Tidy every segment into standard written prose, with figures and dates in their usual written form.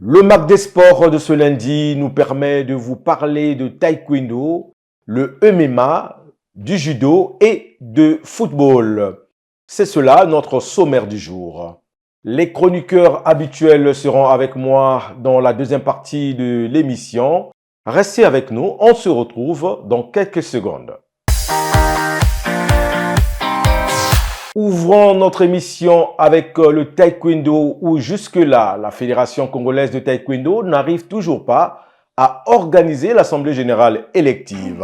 Le Mac des Sports de ce lundi nous permet de vous parler de taekwondo, le MMA, du judo et de football. C'est cela notre sommaire du jour. Les chroniqueurs habituels seront avec moi dans la deuxième partie de l'émission. Restez avec nous, on se retrouve dans quelques secondes. Ouvrons notre émission avec le taekwondo où jusque-là, la Fédération congolaise de taekwondo n'arrive toujours pas à organiser l'Assemblée générale élective.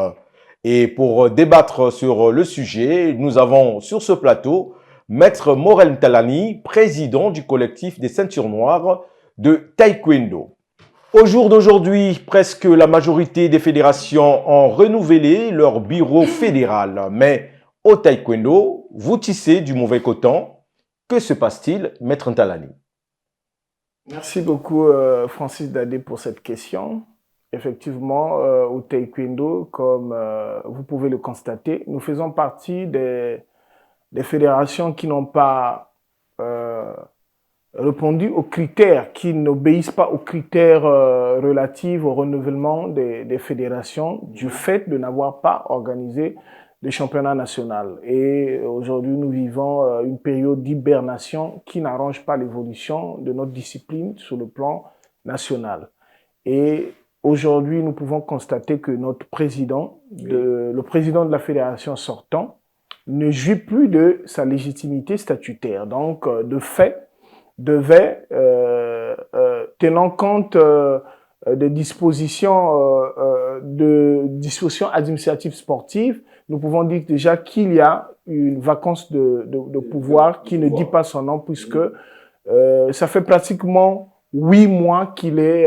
Et pour débattre sur le sujet, nous avons sur ce plateau Maître Morel Talani, président du collectif des ceintures noires de taekwondo. Au jour d'aujourd'hui, presque la majorité des fédérations ont renouvelé leur bureau fédéral, mais au taekwondo, vous tissez du mauvais coton. Que se passe-t-il, Maître Talani? Merci beaucoup, Francis Dadé, pour cette question. Effectivement, au taekwondo, comme vous pouvez le constater, nous faisons partie des fédérations qui n'ont pas répondu aux critères, qui n'obéissent pas aux critères relatifs au renouvellement des fédérations du fait de n'avoir pas organisé de championnat national. Et aujourd'hui, nous vivons une période d'hibernation qui n'arrange pas l'évolution de notre discipline sur le plan national. Et aujourd'hui, nous pouvons constater que notre président, le président de la fédération sortant, ne jouit plus de sa légitimité statutaire. Donc, de fait, devait, tenant compte des dispositions administratives sportives, nous pouvons dire déjà qu'il y a une vacance de pouvoir qui ne dit pas son nom puisque ça fait pratiquement 8 mois qu'il est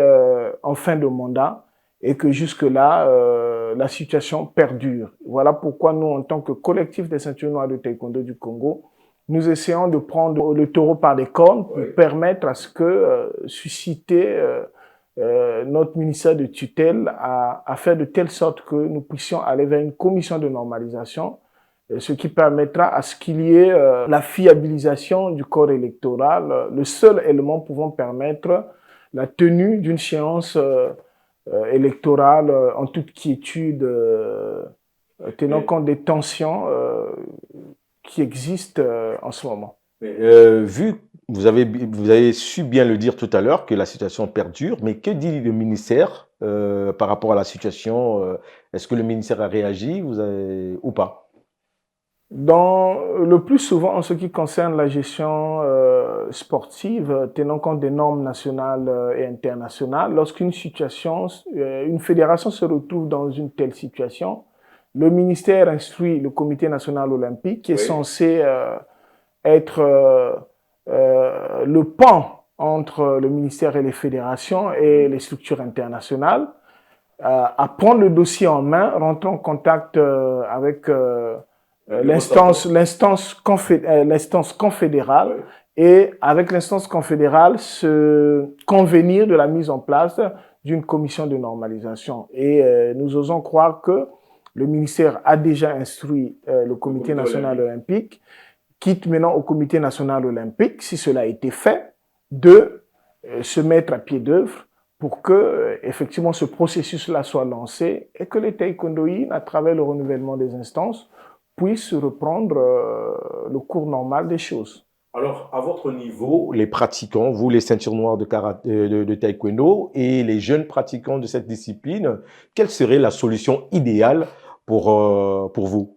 en fin de mandat et que jusque-là, la situation perdure. Voilà pourquoi nous, en tant que collectif des ceintures noires de taekwondo du Congo, nous essayons de prendre le taureau par les cornes pour permettre à ce que susciter notre ministère de tutelle à faire de telle sorte que nous puissions aller vers une commission de normalisation, ce qui permettra à ce qu'il y ait la fiabilisation du corps électoral, le seul élément pouvant permettre la tenue d'une séance électorale en toute quiétude, tenant compte des tensions qui existent en ce moment. Vu vous avez su bien le dire tout à l'heure que la situation perdure, mais que dit le ministère par rapport à la situation? Est-ce que le ministère a réagi ou pas? Le plus souvent, en ce qui concerne la gestion sportive, tenant compte des normes nationales et internationales, lorsqu'une situation, une fédération se retrouve dans une telle situation, le ministère instruit le Comité national olympique qui est censé être le pont entre le ministère et les fédérations et les structures internationales, à prendre le dossier en main, rentrer en contact avec l'instance confédérale et avec l'instance confédérale se convenir de la mise en place d'une commission de normalisation. Et nous osons croire que le ministère a déjà instruit le Comité national olympique, quitte maintenant au Comité national olympique, si cela a été fait, de se mettre à pied d'œuvre pour que, effectivement, ce processus-là soit lancé et que les taekwondoïnes, à travers le renouvellement des instances, puissent reprendre le cours normal des choses. Alors, à votre niveau, les pratiquants, vous les ceintures noires de taekwondo et les jeunes pratiquants de cette discipline, quelle serait la solution idéale pour vous?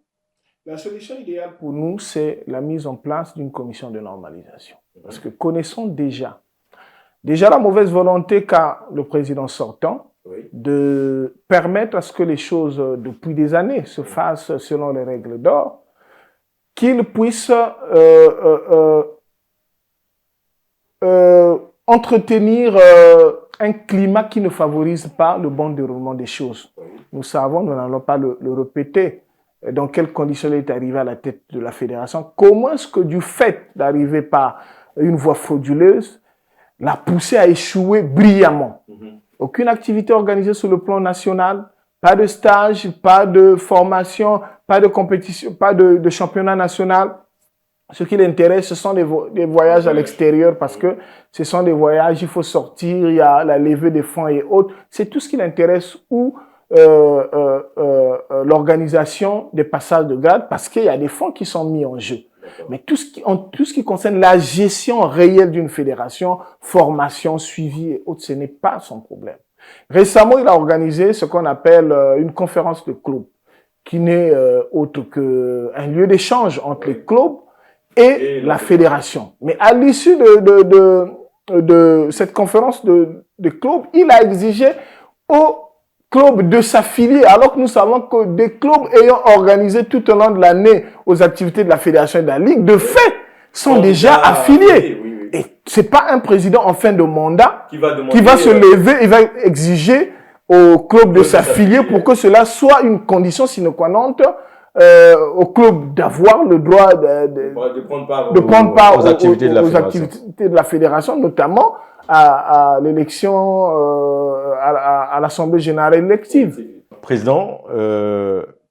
La solution idéale pour nous, c'est la mise en place d'une commission de normalisation. Parce que connaissons déjà la mauvaise volonté qu'a le président sortant de permettre à ce que les choses, depuis des années, se fassent selon les règles d'or, qu'il puisse entretenir un climat qui ne favorise pas le bon déroulement des choses. Nous savons, nous n'allons pas le répéter, dans quelles conditions il est arrivé à la tête de la fédération. Comment est-ce que du fait d'arriver par une voie frauduleuse, l'a poussé à échouer brillamment? Aucune activité organisée sur le plan national, pas de stage, pas de formation, pas de compétition, pas de championnat national. Ce qui l'intéresse, ce sont des voyages à l'extérieur parce que ce sont des voyages, il faut sortir, il y a la levée des fonds et autres. C'est tout ce qui l'intéresse ou l'organisation des passages de grade parce qu'il y a des fonds qui sont mis en jeu. Mais tout ce qui concerne la gestion réelle d'une fédération, formation, suivi et autres, ce n'est pas son problème. Récemment, il a organisé ce qu'on appelle une conférence de club, qui n'est autre qu'un lieu d'échange entre les clubs et la fédération. Mais à l'issue de cette conférence de club, il a exigé au club de s'affilier, alors que nous savons que des clubs ayant organisé tout au long de l'année aux activités de la fédération et de la ligue, de fait, sont déjà affiliés. Oui. Et c'est pas un président en fin de mandat qui va se lever et va exiger au club de s'affilier pour que cela soit une condition sine qua non au club d'avoir le droit de prendre part aux activités de la fédération, notamment à l'élection à l'Assemblée générale élective. Président,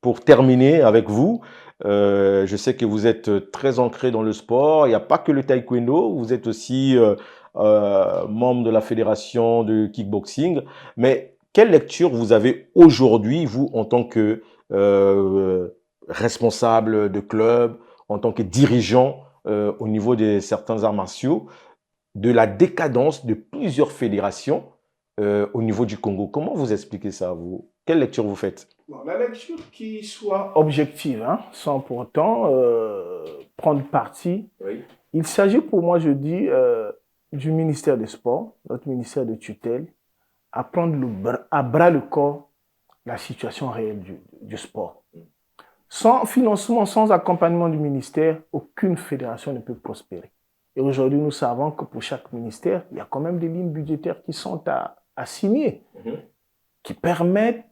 pour terminer avec vous, je sais que vous êtes très ancré dans le sport. Il n'y a pas que le taekwondo, vous êtes aussi membre de la fédération de kickboxing. Mais quelle lecture vous avez aujourd'hui, vous, en tant que responsable de club, en tant que dirigeant au niveau de certains arts martiaux, de la décadence de plusieurs fédérations au niveau du Congo? Comment vous expliquez ça, vous? Quelle lecture vous faites? Bon, la lecture qui soit objective, hein, sans pour autant prendre parti. Oui. Il s'agit pour moi, je dis, du ministère des Sports, notre ministère de tutelle, à prendre à bras le corps la situation réelle du sport. Sans financement, sans accompagnement du ministère, aucune fédération ne peut prospérer. Et aujourd'hui, nous savons que pour chaque ministère, il y a quand même des lignes budgétaires qui sont à signer, qui permettent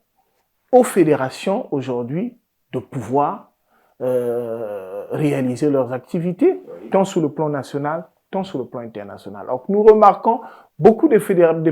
aux fédérations aujourd'hui de pouvoir réaliser leurs activités, tant sur le plan national, tant sur le plan international. Alors nous remarquons, beaucoup de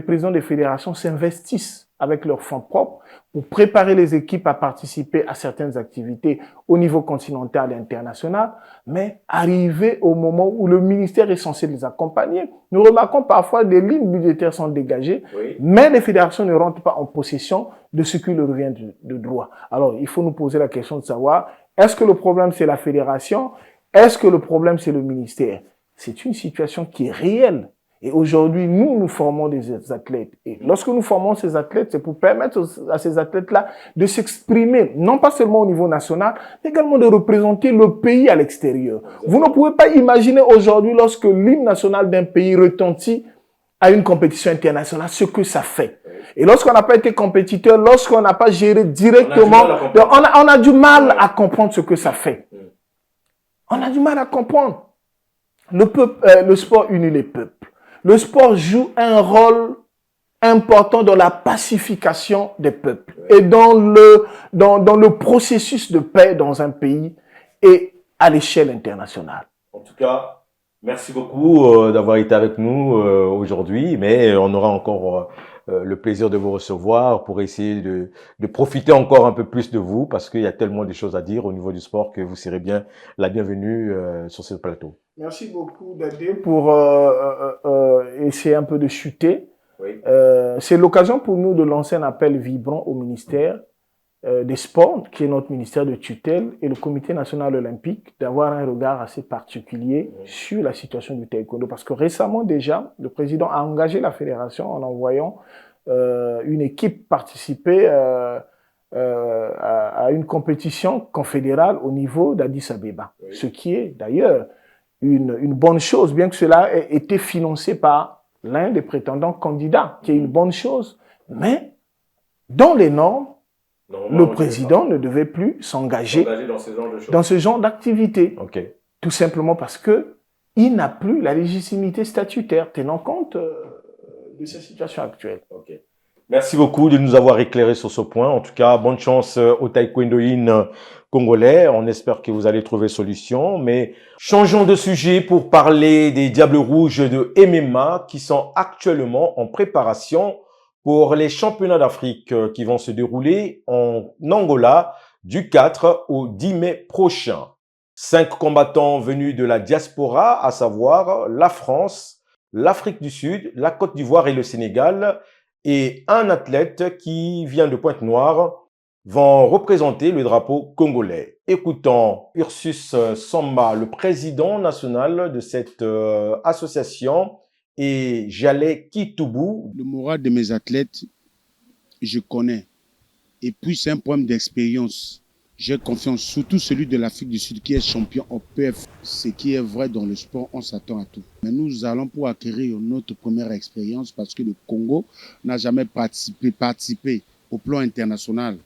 présidents des fédérations s'investissent avec leurs fonds propres pour préparer les équipes à participer à certaines activités au niveau continental et international, mais arrivé au moment où le ministère est censé les accompagner, nous remarquons parfois des lignes budgétaires sont dégagées, mais les fédérations ne rentrent pas en possession de ce qui leur revient de droit. Alors, il faut nous poser la question de savoir, est-ce que le problème c'est la fédération? Est-ce que le problème c'est le ministère? C'est une situation qui est réelle. Et aujourd'hui, nous formons des athlètes. Et lorsque nous formons ces athlètes, c'est pour permettre à ces athlètes-là de s'exprimer, non pas seulement au niveau national, mais également de représenter le pays à l'extérieur. Vous ne pouvez pas imaginer aujourd'hui, lorsque l'hymne national d'un pays retentit à une compétition internationale, ce que ça fait. Et lorsqu'on n'a pas été compétiteur, lorsqu'on n'a pas géré directement, on a du mal à comprendre ce que ça fait. On a du mal à comprendre. Le sport unit les peuples. Le sport joue un rôle important dans la pacification des peuples et dans le processus de paix dans un pays et à l'échelle internationale. En tout cas, merci beaucoup d'avoir été avec nous aujourd'hui, mais on aura encore le plaisir de vous recevoir pour essayer de profiter encore un peu plus de vous parce qu'il y a tellement de choses à dire au niveau du sport que vous serez bien la bienvenue sur ce plateau. Merci beaucoup, Dadé, pour essayer un peu de chuter. Oui. C'est l'occasion pour nous de lancer un appel vibrant au ministère des Sports, qui est notre ministère de tutelle, et le Comité national olympique, d'avoir un regard assez particulier sur la situation du taekwondo. Parce que récemment déjà, le président a engagé la fédération en envoyant une équipe participer à une compétition confédérale au niveau d'Addis Abeba. Oui. Ce qui est d'ailleurs une bonne chose, bien que cela ait été financé par l'un des prétendants candidats, qui est une bonne chose. Mais dans les normes, le président ne devait plus s'engager dans ce genre d'activité. Okay. Tout simplement parce que il n'a plus la légitimité statutaire, tenant compte de sa situation actuelle. Okay. Merci beaucoup de nous avoir éclairé sur ce point. En tout cas, bonne chance aux taekwondoïnes congolais. On espère que vous allez trouver solution. Mais changeons de sujet pour parler des Diables Rouges de MMA qui sont actuellement en préparation pour les championnats d'Afrique qui vont se dérouler en Angola du 4 au 10 mai prochain. 5 combattants venus de la diaspora, à savoir la France, l'Afrique du Sud, la Côte d'Ivoire et le Sénégal, et un athlète qui vient de Pointe-Noire, vont représenter le drapeau congolais. Écoutons Ursus Samba, le président national de cette association, et Jalais Kitoubou. Le moral de mes athlètes, je connais. Et puis, c'est un problème d'expérience. J'ai confiance, surtout celui de l'Afrique du Sud qui est champion au PF. Ce qui est vrai dans le sport, on s'attend à tout. Mais nous allons pour acquérir notre première expérience parce que le Congo n'a jamais participé au plan international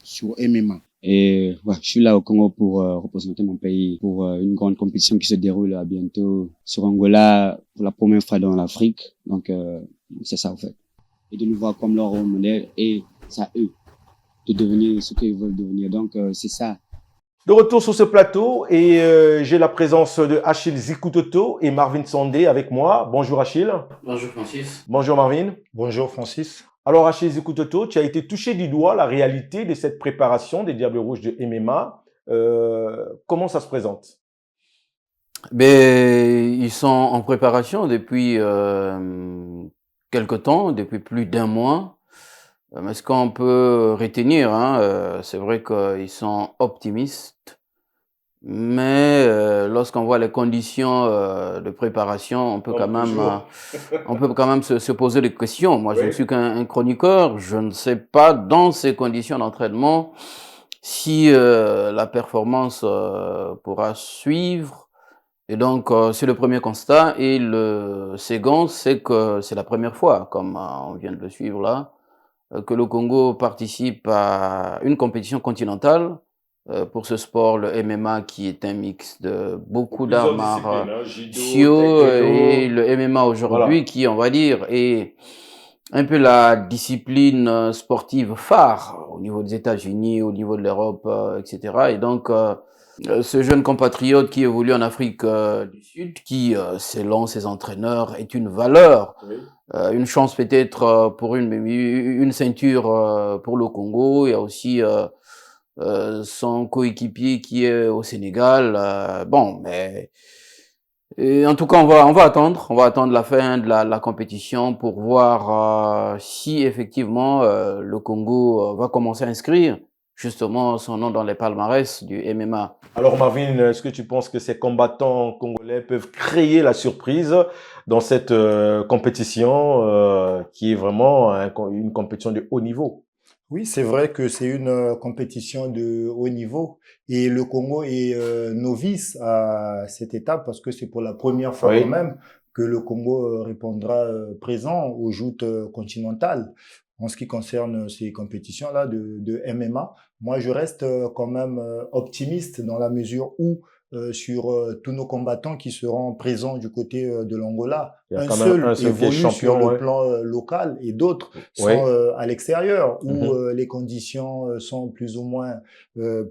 sur MMA. Et ouais, je suis là au Congo pour représenter mon pays pour une grande compétition qui se déroule à bientôt sur Angola pour la première fois dans l'Afrique. Donc c'est ça en fait. Et de nous voir comme leur rôle modèle et c'est à eux de devenir ce qu'ils veulent devenir. Donc c'est ça. De retour sur ce plateau et j'ai la présence de Achille Zikutoto et Marvin Sandé avec moi. Bonjour Achille. Bonjour Francis. Bonjour Marvin. Bonjour Francis. Alors Achille Zikutoto, tu as été touché du doigt la réalité de cette préparation des Diables Rouges de MMA. Comment ça se présente? Ben, ils sont en préparation depuis quelque temps, depuis plus d'1 mois. Mais ce qu'on peut retenir, c'est vrai qu'ils sont optimistes, mais lorsqu'on voit les conditions de préparation, on peut quand même se poser des questions. Moi, je ne suis qu'un chroniqueur, je ne sais pas dans ces conditions d'entraînement si la performance pourra suivre. Et donc, c'est le premier constat. Et le second, c'est que c'est la première fois, comme on vient de le suivre là, que le Congo participe à une compétition continentale pour ce sport, le MMA, qui est un mix de beaucoup d'arts martiaux et le MMA aujourd'hui, qui, on va dire, est un peu la discipline sportive phare au niveau des États-Unis, au niveau de l'Europe, etc. Et donc, ce jeune compatriote qui évolue en Afrique du Sud, qui, selon ses entraîneurs, est une valeur, une chance peut-être pour une ceinture pour le Congo. Il y a aussi son coéquipier qui est au Sénégal. Bon, mais et en tout cas, on va attendre la fin de la compétition pour voir si effectivement le Congo va commencer à inscrire justement son nom dans les palmarès du MMA. Alors Marvin, est-ce que tu penses que ces combattants congolais peuvent créer la surprise dans cette compétition qui est vraiment une compétition de haut niveau? Oui, c'est vrai que c'est une compétition de haut niveau et le Congo est novice à cette étape parce que c'est pour la première fois quand même que le Congo répondra présent aux joutes continentales. En ce qui concerne ces compétitions-là de MMA, moi je reste quand même optimiste dans la mesure où sur tous nos combattants qui seront présents du côté de l'Angola, un seul évolue sur le plan local et d'autres sont à l'extérieur où les conditions sont plus ou moins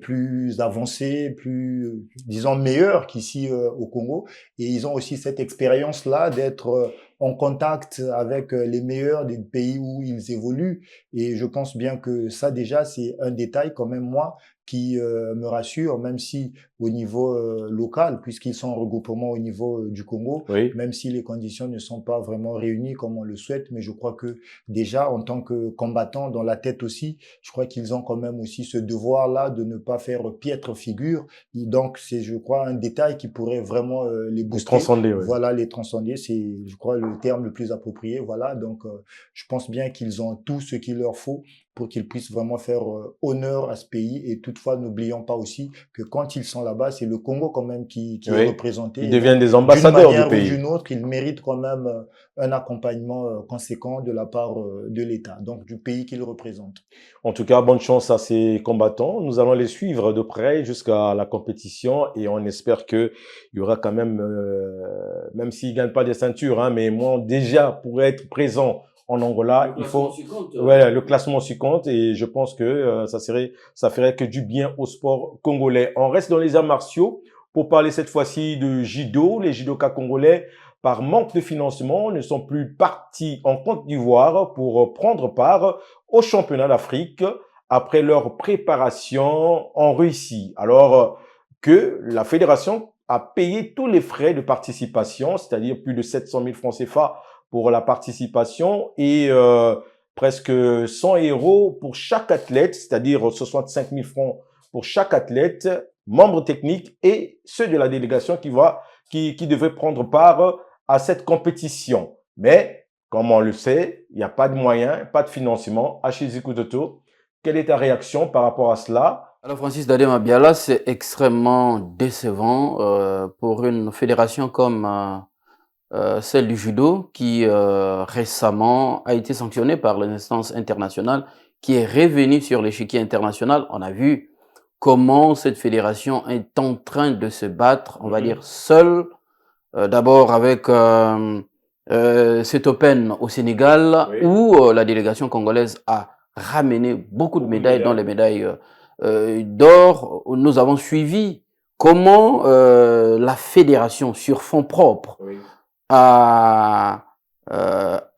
plus avancées, plus disons meilleures qu'ici au Congo, et ils ont aussi cette expérience-là d'être en contact avec les meilleurs des pays où ils évoluent, et je pense bien que ça déjà c'est un détail quand même moi qui me rassure, même si au niveau local, puisqu'ils sont en regroupement au niveau du Congo, même si les conditions ne sont pas vraiment réunies comme on le souhaite, mais je crois que déjà en tant que combattants dans la tête aussi, je crois qu'ils ont quand même aussi ce devoir-là de ne pas faire piètre figure. Et donc c'est, je crois, un détail qui pourrait vraiment les booster. Transcender, Voilà, les transcender, c'est, je crois, le terme le plus approprié. Voilà, donc je pense bien qu'ils ont tout ce qu'il leur faut pour qu'ils puissent vraiment faire honneur à ce pays. Et toutefois, n'oublions pas aussi que quand ils sont là-bas, c'est le Congo quand même qui est représenté. Ils deviennent des ambassadeurs du pays. D'une autre, ils méritent quand même un accompagnement conséquent de la part de l'État, donc du pays qu'ils représentent. En tout cas, bonne chance à ces combattants. Nous allons les suivre de près jusqu'à la compétition et on espère que il y aura quand même, même s'ils gagnent pas des ceintures, mais moi déjà pour être présent en Angola, il faut le classement su compte et je pense que ça ferait que du bien au sport congolais. On reste dans les arts martiaux pour parler cette fois-ci de judo. Les judokas congolais, par manque de financement, ne sont plus partis en Côte d'Ivoire pour prendre part au championnat d'Afrique après leur préparation en Russie. Alors, que la fédération a payé tous les frais de participation, c'est-à-dire plus de 700 000 francs CFA pour la participation et presque 100 € pour chaque athlète, c'est-à-dire 65 000 francs pour chaque athlète, membre technique et ceux de la délégation qui devaient prendre part à cette compétition. Mais, comme on le sait, il n'y a pas de moyens, pas de financement. Achille Kutoto, quelle est ta réaction par rapport à cela? Alors Francis Dadema Biala, c'est extrêmement décevant pour une fédération comme celle du judo qui récemment a été sanctionnée par l'instance internationale, qui est revenue sur l'échiquier international. On a vu comment cette fédération est en train de se battre, on va dire seule, d'abord avec cet Open au Sénégal, Oui. où la délégation congolaise a ramené beaucoup de médailles, dont les médailles d'or. Nous avons suivi comment la fédération, sur fonds propres, Oui. a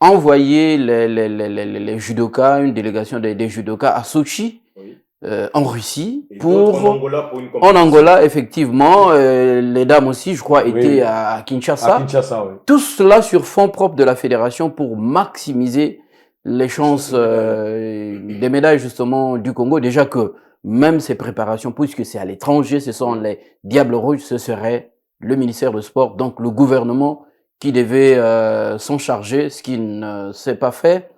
envoyé les judokas, une délégation des judokas à Sochi, Oui. en Russie, Et pour d'autres en Angola pour une en compétition. Angola, effectivement, les dames aussi, je crois, Oui. étaient à Kinshasa. À Kinshasa, oui. Tout cela sur fonds propres de la fédération pour maximiser les chances des médailles justement du Congo. Déjà que même ces préparations, puisque c'est à l'étranger, ce sont les Diables Rouges, ce serait le ministère du Sport, donc le gouvernement qui devait s'en charger, ce qui ne s'est pas fait.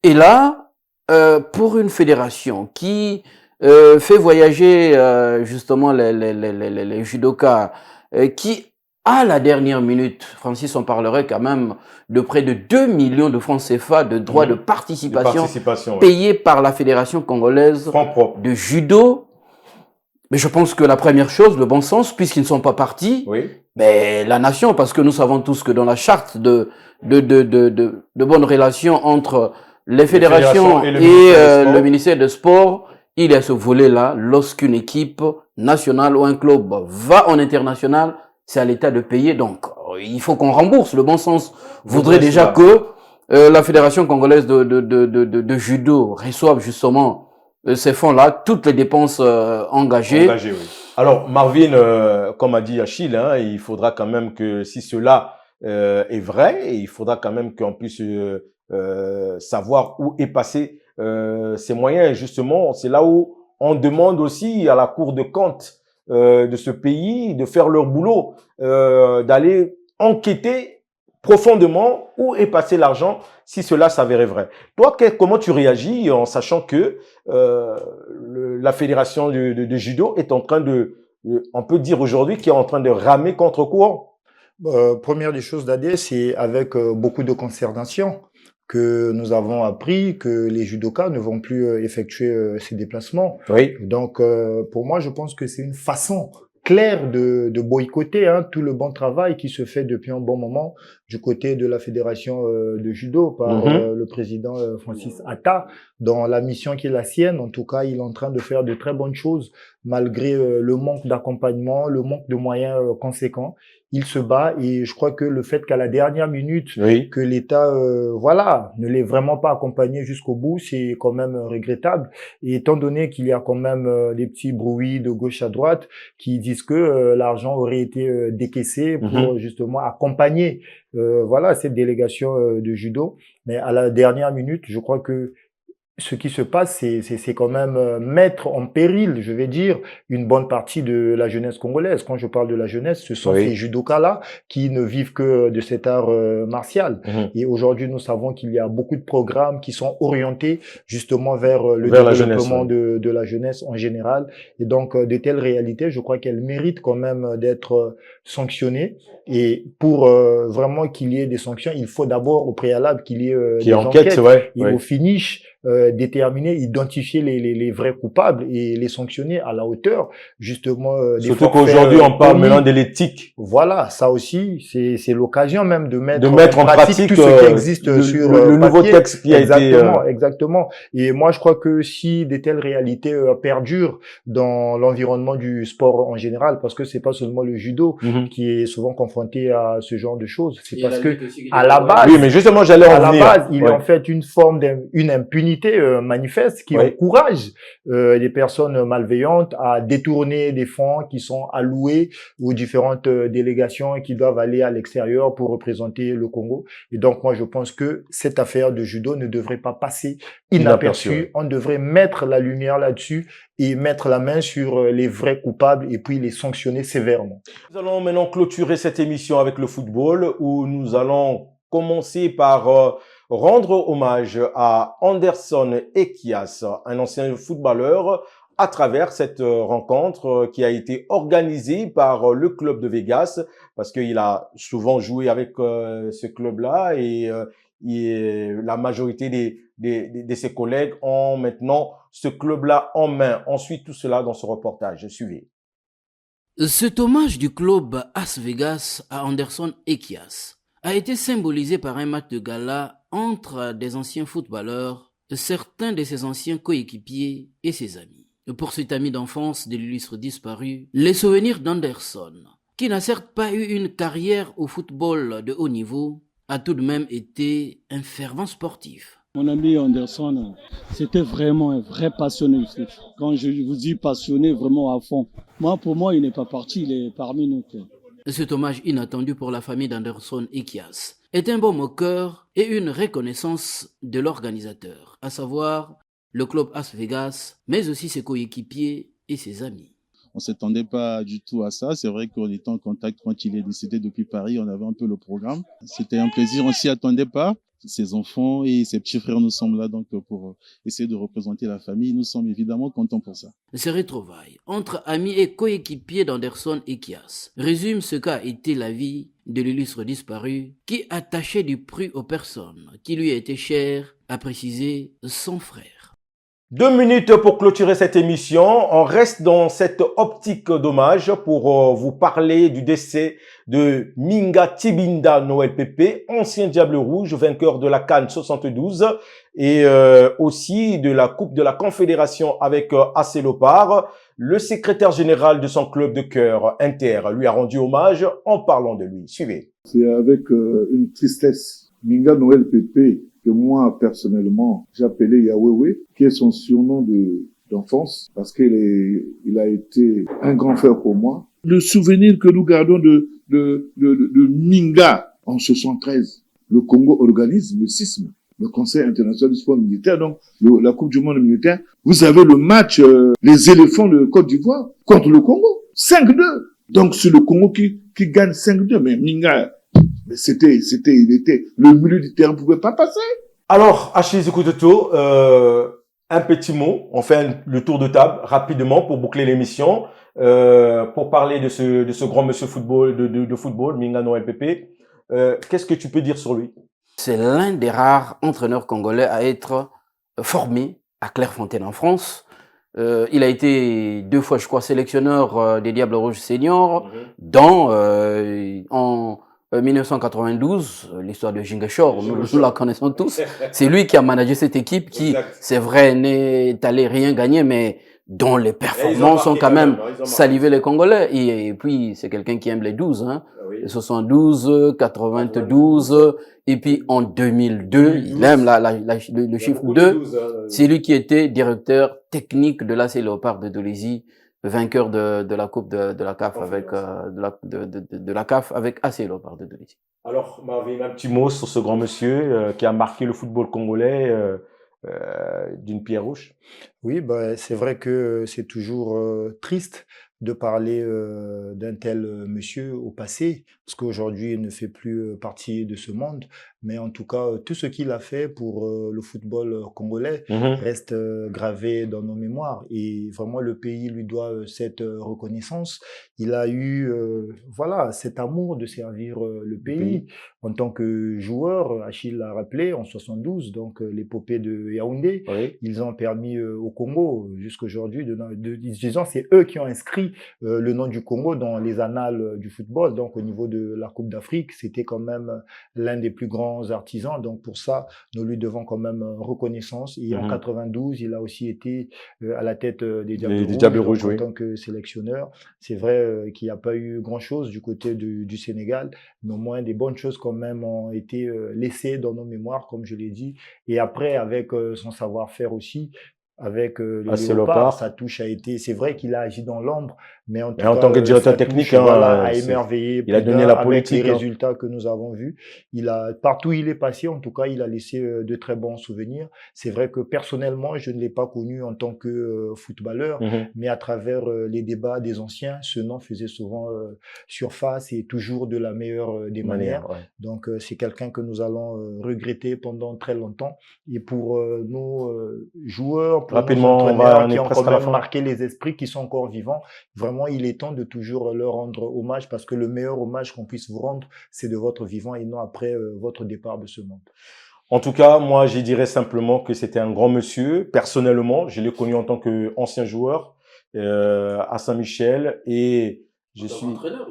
Et là, pour une fédération qui fait voyager justement les judokas, qui à la dernière minute, Francis, on parlerait quand même de près de 2 millions de francs CFA de droits de participation Oui. payés par la Fédération congolaise Francs propres. de judo. Mais je pense que la première chose, le bon sens, puisqu'ils ne sont pas partis, Oui. mais la nation, parce que nous savons tous que dans la charte de bonnes relations entre les fédérations fédérations et le ministère des Sports, il y a ce volet-là. Lorsqu'une équipe nationale ou un club va en international, c'est à l'État de payer. Donc, il faut qu'on rembourse. Le bon sens voudrait déjà que la Fédération congolaise de judo reçoive justement ces fonds-là, toutes les dépenses engagées. Oui. Alors, Marvin, comme a dit Achille, hein, il faudra quand même que si cela est vrai, il faudra quand même qu'on puisse savoir où est passé ces moyens. Et justement, c'est là où on demande aussi à la Cour de compte de ce pays de faire leur boulot, d'aller enquêter profondément où est passé l'argent si cela s'avérait vrai. Toi, comment tu réagis en sachant que la fédération de judo est en train on peut dire aujourd'hui, qui est en train de ramer contre courant? Première des choses, Dadé, c'est avec beaucoup de consternation que nous avons appris que les judokas ne vont plus effectuer ces déplacements. Oui. Donc, pour moi, je pense que c'est une façon claire de boycotter tout le bon travail qui se fait depuis un bon moment du côté de la fédération de judo par le président Francis Atta. Dans la mission qui est la sienne, en tout cas, il est en train de faire de très bonnes choses malgré le manque d'accompagnement, le manque de moyens conséquents. Il se bat et je crois que le fait qu'à la dernière minute, que l'État, ne l'ait vraiment pas accompagné jusqu'au bout, c'est quand même regrettable. Et étant donné qu'il y a quand même des petits bruits de gauche à droite qui disent que l'argent aurait été décaissé pour justement accompagner cette délégation de judo. Mais à la dernière minute, je crois que ce qui se passe, c'est quand même mettre en péril, je vais dire, une bonne partie de la jeunesse congolaise. Quand je parle de la jeunesse, ce sont ces judokas-là qui ne vivent que de cet art martial. Et aujourd'hui, nous savons qu'il y a beaucoup de programmes qui sont orientés justement vers le développement de la jeunesse en général. Et donc, de telles réalités, je crois qu'elles méritent quand même d'être sanctionnées. Et pour vraiment qu'il y ait des sanctions, il faut d'abord au préalable qu'il y ait des enquêtes. Et au finish, déterminer, identifier les vrais coupables et les sanctionner à la hauteur, justement. Surtout qu'aujourd'hui, on parle maintenant de l'éthique. Voilà, ça aussi, c'est l'occasion même de mettre en pratique tout ce qui existe sur le nouveau texte qui a été... Exactement. Et moi, je crois que si de telles réalités perdurent dans l'environnement du sport en général, parce que c'est pas seulement le judo qui est souvent confronté à ce genre de choses, c'est parce que à la base, oui, mais justement, j'allais en venir. À la base, il y a en fait une forme d'une impunité impunité manifeste qui Oui. encourage les personnes malveillantes à détourner des fonds qui sont alloués aux différentes délégations qui doivent aller à l'extérieur pour représenter le Congo. Et donc, moi, je pense que cette affaire de judo ne devrait pas passer inaperçue. On devrait mettre la lumière là-dessus et mettre la main sur les vrais coupables et puis les sanctionner sévèrement. Nous allons maintenant clôturer cette émission avec le football où nous allons commencer par rendre hommage à Anderson Ekias, un ancien footballeur, à travers cette rencontre qui a été organisée par le club de Vegas, parce qu'il a souvent joué avec ce club-là et la majorité de ses collègues ont maintenant ce club-là en main. Ensuite, tout cela dans ce reportage. Suivez. Cet hommage du club As Vegas à Anderson Ekias a été symbolisé par un match de gala entre des anciens footballeurs, certains de ses anciens coéquipiers et ses amis. Pour cet ami d'enfance de l'illustre disparu, les souvenirs d'Anderson, qui n'a certes pas eu une carrière au football de haut niveau, a tout de même été un fervent sportif. Mon ami Anderson, c'était vraiment un vrai passionné du foot. Quand je vous dis passionné, vraiment à fond. Pour moi, il n'est pas parti, il est parmi nous. Cet hommage inattendu pour la famille d'Anderson Ekias est un baume au cœur et une reconnaissance de l'organisateur, à savoir le club As Vegas, mais aussi ses coéquipiers et ses amis. On ne s'attendait pas du tout à ça. C'est vrai qu'on était en contact quand il est décédé depuis Paris. On avait un peu le programme. C'était un plaisir. On s'y attendait pas. Ses enfants et ses petits frères nous sommes là donc pour essayer de représenter la famille. Nous sommes évidemment contents pour ça. Ces retrouvailles entre amis et coéquipiers d'Anderson Ekias résument ce qu'a été la vie de l'illustre disparu qui attachait du prix aux personnes qui lui étaient chères, a précisé son frère. 2 minutes pour clôturer cette émission. On reste dans cette optique d'hommage pour vous parler du décès de Minga Tibinda Noël Pépé, ancien Diable Rouge, vainqueur de la CAN 72 et aussi de la Coupe de la Confédération avec AC Lopar. Le secrétaire général de son club de cœur, Inter, lui a rendu hommage en parlant de lui. Suivez. C'est avec une tristesse. Minga Noël Pépé, que moi, personnellement, j'appelais Yahweh, qui est son surnom d'enfance, parce il a été un grand frère pour moi. Le souvenir que nous gardons de Minga en 73, le Congo organise le CISM, le Conseil international du sport militaire, donc la Coupe du monde militaire. Vous avez le match, les éléphants de Côte d'Ivoire contre le Congo, 5-2. Donc c'est le Congo qui gagne 5-2, mais Minga, mais il était, le milieu du terrain ne pouvait pas passer. Alors, Achille Zikutoto, un petit mot, on fait le tour de table rapidement pour boucler l'émission, pour parler de ce grand monsieur football, de football, Minga Noël Pépé. Qu'est-ce que tu peux dire sur lui? C'est l'un des rares entraîneurs congolais à être formé à Clairefontaine en France. Il a été 2 fois, je crois, sélectionneur des Diables Rouges seniors, dont en 1992, l'histoire de Jingashore, nous la connaissons tous. C'est lui qui a managé cette équipe qui, c'est vrai, n'est allé rien gagner, mais dont les performances ont quand même salivé les Congolais. Et puis, c'est quelqu'un qui aime les 12, hein. 72, 92, et puis en 2002, il aime le chiffre 2. C'est lui qui était directeur technique de l'AC Léopard de Dolisie, vainqueur de la coupe de la CAF avec de la CAF avec AC Léopard de Dolisie. Alors, Marvin, un petit mot sur ce grand monsieur qui a marqué le football congolais d'une pierre rouge. Oui, c'est vrai que c'est toujours triste de parler d'un tel monsieur au passé, parce qu'aujourd'hui, il ne fait plus partie de ce monde. Mais en tout cas, tout ce qu'il a fait pour le football congolais reste gravé dans nos mémoires. Et vraiment, le pays lui doit cette reconnaissance. Il a eu cet amour de servir le pays. En tant que joueur, Achille l'a rappelé, en 72, donc l'épopée de Yaoundé, ils ont permis au Congo, jusqu'aujourd'hui, disons, c'est eux qui ont inscrit inscrit le nom du Congo dans les annales du football. Donc, au niveau de la Coupe d'Afrique, c'était quand même l'un des plus grands artisans. Donc, pour ça, nous lui devons quand même reconnaissance. Et en 92, il a aussi été à la tête des Diables Rouges, en tant que sélectionneur. C'est vrai qu'il n'y a pas eu grand-chose du côté du Sénégal, mais au moins des bonnes choses quand même ont été laissées dans nos mémoires, comme je l'ai dit. Et après, avec son savoir-faire aussi, avec les Léopards, sa touche a été... C'est vrai qu'il a agi dans l'ombre, mais en tout cas, tant que directeur technique, a émerveillé. Il a donné la politique. Avec les résultats que nous avons vus, partout où il est passé, en tout cas, il a laissé de très bons souvenirs. C'est vrai que personnellement, je ne l'ai pas connu en tant que footballeur, mais à travers les débats des anciens, ce nom faisait souvent surface et toujours de la meilleure des manières. Donc, c'est quelqu'un que nous allons regretter pendant très longtemps. Et pour nos joueurs, pour rapidement, nos entraîneurs qui ont quand même marqué les esprits, qui sont encore vivants, vraiment, il est temps de toujours leur rendre hommage, parce que le meilleur hommage qu'on puisse vous rendre, c'est de votre vivant et non après votre départ de ce monde. En tout cas, moi, je dirais simplement que c'était un grand monsieur. Personnellement, je l'ai connu en tant qu'ancien joueur à Saint-Michel, et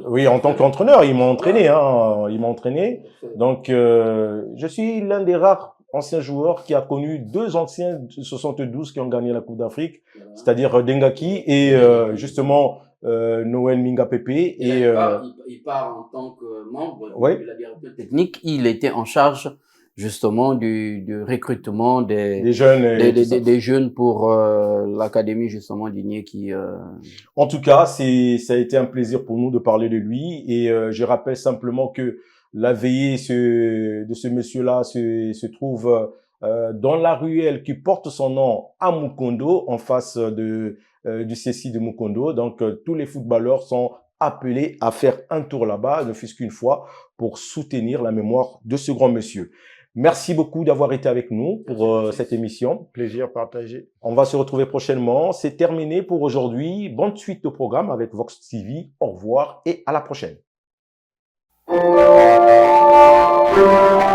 oui, en tant qu'entraîneur, il m'a entraîné, il m'a entraîné. Donc, je suis l'un des rares ancien joueur qui a connu deux anciens de 72 qui ont gagné la Coupe d'Afrique, c'est-à-dire Dengaki et justement Noël Minga Pepe. Il part en tant que membre de la direction technique. Il était en charge justement du recrutement des jeunes pour l'académie justement d'Igné qui. En tout cas, ça a été un plaisir pour nous de parler de lui, et je rappelle simplement que la veillée de ce monsieur-là se trouve dans la ruelle qui porte son nom à Mukondo, en face du CSI de Mukondo. Donc, tous les footballeurs sont appelés à faire un tour là-bas, ne fût-ce qu'une fois, pour soutenir la mémoire de ce grand monsieur. Merci beaucoup d'avoir été avec nous pour cette émission. Plaisir partagé. On va se retrouver prochainement. C'est terminé pour aujourd'hui. Bonne suite de programme avec Vox TV. Au revoir et à la prochaine. Thank you.